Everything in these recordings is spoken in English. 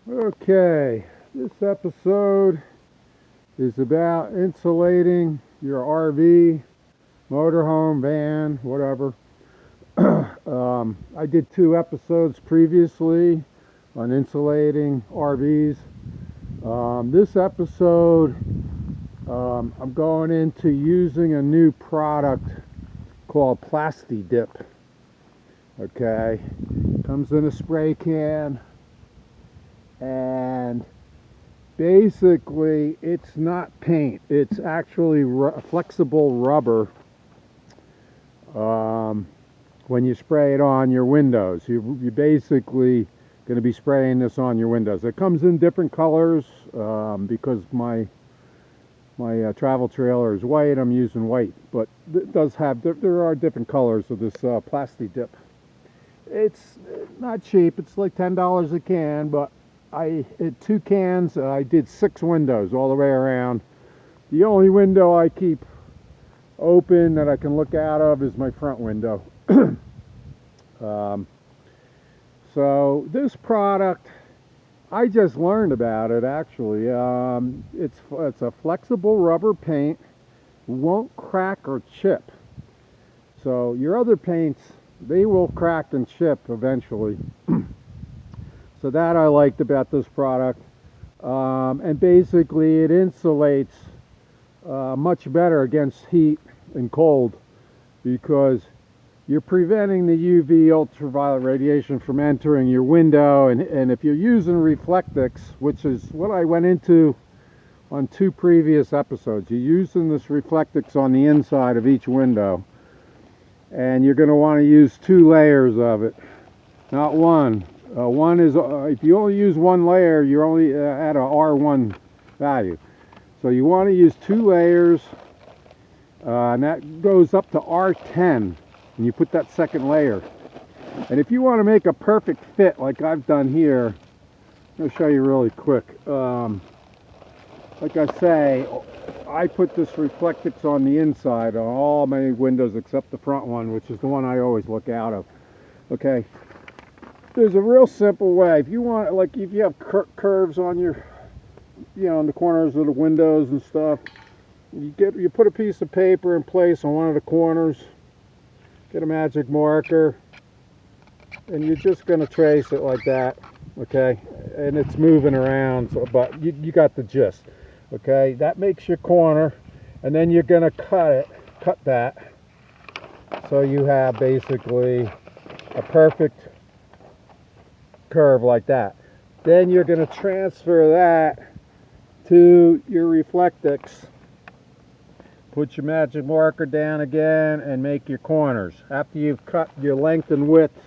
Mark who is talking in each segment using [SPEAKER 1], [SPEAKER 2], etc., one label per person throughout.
[SPEAKER 1] Okay, this episode is about insulating your RV, motorhome, van, whatever. I did 2 episodes previously on insulating RVs. This episode, I'm going into using a new product called Plasti-Dip. Okay, comes in a spray can. And basically it's not paint, it's actually flexible rubber. When you spray it on your windows, you basically going to be spraying this on your windows. It comes in different colors because my travel trailer is white. I'm using white, but it does have, there are different colors of this Plasti-Dip. It's not cheap, it's like $10 a can, but I had 2 cans. I did 6 windows all the way around. The only window I keep open that I can look out of is my front window. So this product, I just learned about it actually. It's a flexible rubber paint, won't crack or chip. So your other paints, they will crack and chip eventually. So that I liked about this product. And basically it insulates much better against heat and cold because you're preventing the UV ultraviolet radiation from entering your window. And if you're using Reflectix, which is what I went into on 2 previous episodes, you're using this Reflectix on the inside of each window. And you're going to want to use 2 layers of it, not one. One is, if you only use 1 layer, you're only at a R1 value. So you want to use 2 layers, and that goes up to R10, and you put that second layer. And if you want to make a perfect fit, like I've done here, I'm going to show you really quick. Like I say, I put this Reflectix on the inside on all my windows except the front one, which is the one I always look out of. Okay. There's a real simple way. If you want, like if you have curves on your, on the corners of the windows and stuff, you put a piece of paper in place on one of the corners, get a magic marker, and you're just going to trace it like that, okay? And it's moving around, so, but you got the gist, okay? That makes your corner, and then you're going to cut that, so you have basically a perfect curve like that. Then you're going to transfer that to your Reflectix, put your magic marker down again, and make your corners after you've cut your length and width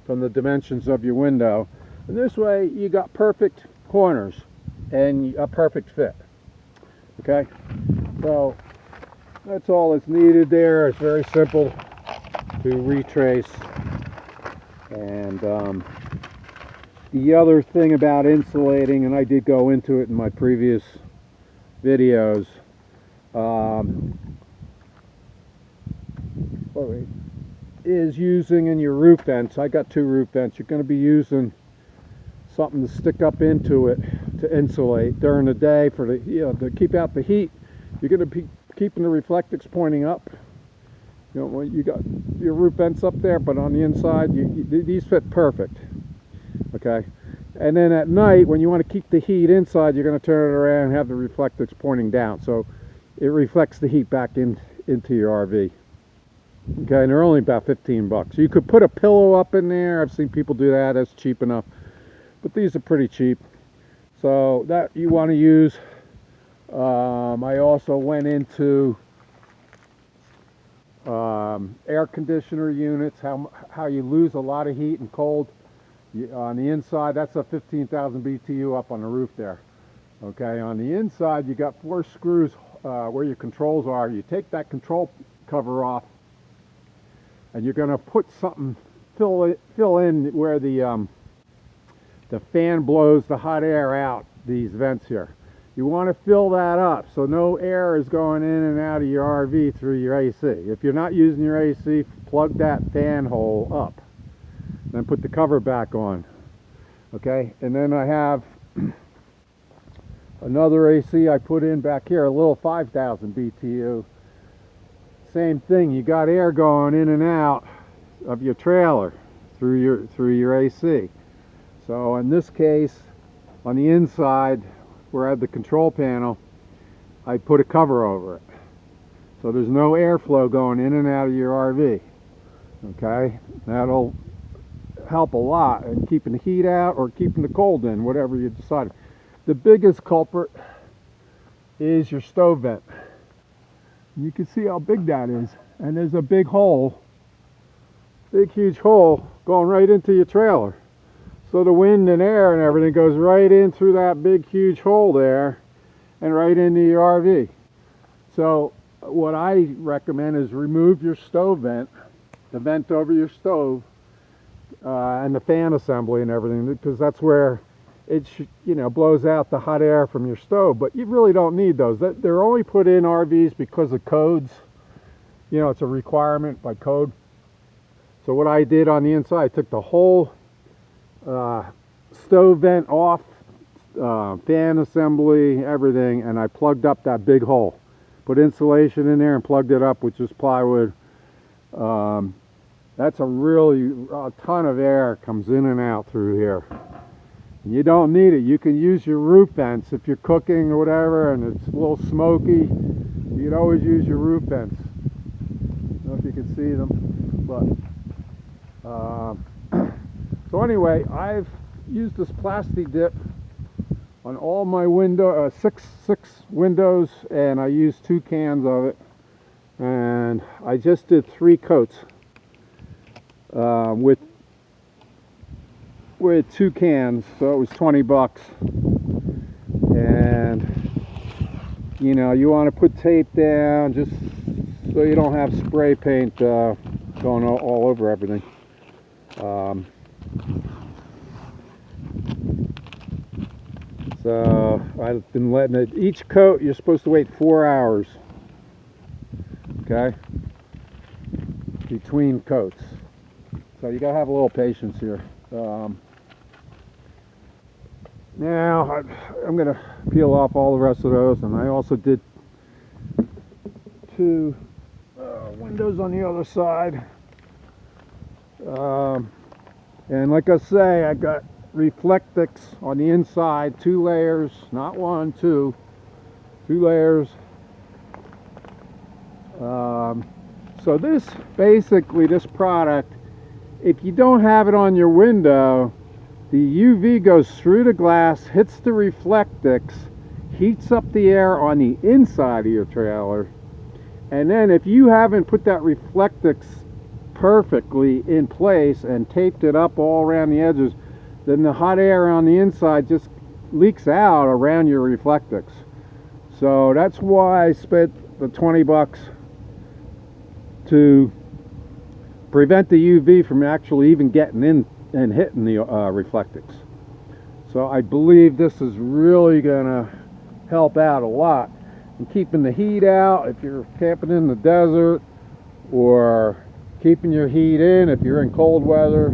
[SPEAKER 1] from the dimensions of your window. And this way you got perfect corners and a perfect fit. Okay, so that's all that's needed there. It's very simple to retrace. And the other thing about insulating, and I did go into it in my previous videos, is using in your roof vents. I got 2 roof vents. You're going to be using something to stick up into it to insulate during the day for the, to keep out the heat. You're going to be keeping the Reflectix pointing up. You got your roof vents up there, but on the inside, these fit perfect. Okay, and then at night when you want to keep the heat inside, you're going to turn it around and have the Reflectix pointing down, so it reflects the heat back into your RV. Okay, and they're only about 15 bucks. You could put a pillow up in there. I've seen people do that. That's cheap enough, but these are pretty cheap. So that you want to use. I also went into air conditioner units, how you lose a lot of heat and cold. On the inside, that's a 15,000 BTU up on the roof there. Okay, on the inside, you got 4 screws where your controls are. You take that control cover off, and you're going to put something, fill in where the fan blows the hot air out, these vents here. You want to fill that up so no air is going in and out of your RV through your AC. If you're not using your AC, plug that fan hole up. Then put the cover back on. Okay, and then I have another AC I put in back here, a little 5,000 BTU. Same thing, you got air going in and out of your trailer through your AC. So in this case, on the inside where I have the control panel, I put a cover over it. So there's no airflow going in and out of your RV. Okay, that'll help a lot in keeping the heat out or keeping the cold in, whatever you decide. The biggest culprit is your stove vent. You can see how big that is, and there's a big hole, big huge hole going right into your trailer. So the wind and air and everything goes right in through that big huge hole there and right into your RV. So what I recommend is remove your stove vent, the vent over your stove, and the fan assembly and everything, because that's where it blows out the hot air from your stove. But you really don't need those. They're only put in RVs because of codes. It's a requirement by code. So what I did on the inside, I took the whole stove vent off, fan assembly, everything, and I plugged up that big hole. Put insulation in there and plugged it up with just plywood. That's a ton of air comes in and out through here. You don't need it. You can use your roof vents if you're cooking or whatever and it's a little smoky. You can always use your roof vents. I don't know if you can see them, but so anyway, I've used this plastic dip on all my six windows, and I used 2 cans of it, and I just did 3 coats with 2 cans, so it was 20 bucks. And you want to put tape down just so you don't have spray paint going all over everything. So I've been letting it, each coat you're supposed to wait 4 hours, okay, between coats. So you gotta have a little patience here. Now I'm gonna peel off all the rest of those, and I also did 2 windows on the other side. And like I say, I got Reflectix on the inside, 2 layers, not 1, 2 layers. So this product, if you don't have it on your window, the UV goes through the glass, hits the Reflectix, heats up the air on the inside of your trailer, and then if you haven't put that Reflectix perfectly in place and taped it up all around the edges, then the hot air on the inside just leaks out around your Reflectix. So that's why I spent the 20 bucks to prevent the UV from actually even getting in and hitting the Reflectix. So I believe this is really gonna help out a lot in keeping the heat out if you're camping in the desert, or keeping your heat in if you're in cold weather.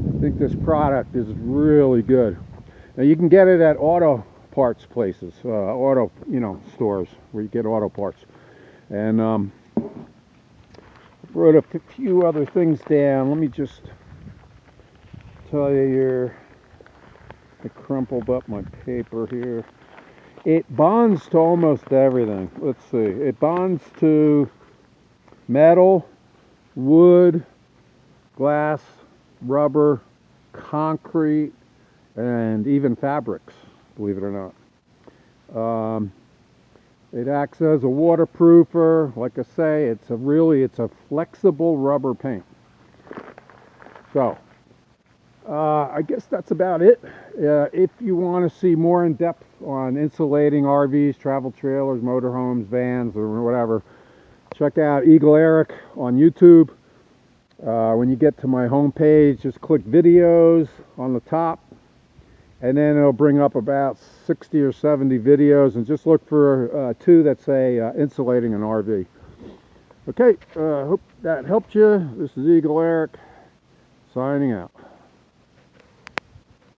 [SPEAKER 1] I think this product is really good. Now you can get it at auto parts places, auto stores where you get auto parts. And I wrote a few other things down. Let me just tell you here. I crumpled up my paper here. It bonds to almost everything. Let's see. It bonds to metal, wood, glass, rubber, concrete, and even fabrics, believe it or not. It acts as a waterproofer. Like I say, it's a flexible rubber paint. So I guess that's about it. If you want to see more in depth on insulating RVs, travel trailers, motorhomes, vans, or whatever, check out Eagle Eric on YouTube. When you get to my home page, just click videos on the top, and then it'll bring up about 60 or 70 videos, and just look for 2 that say insulating an RV. Okay, hope that helped you. This is Eagle Eric signing out.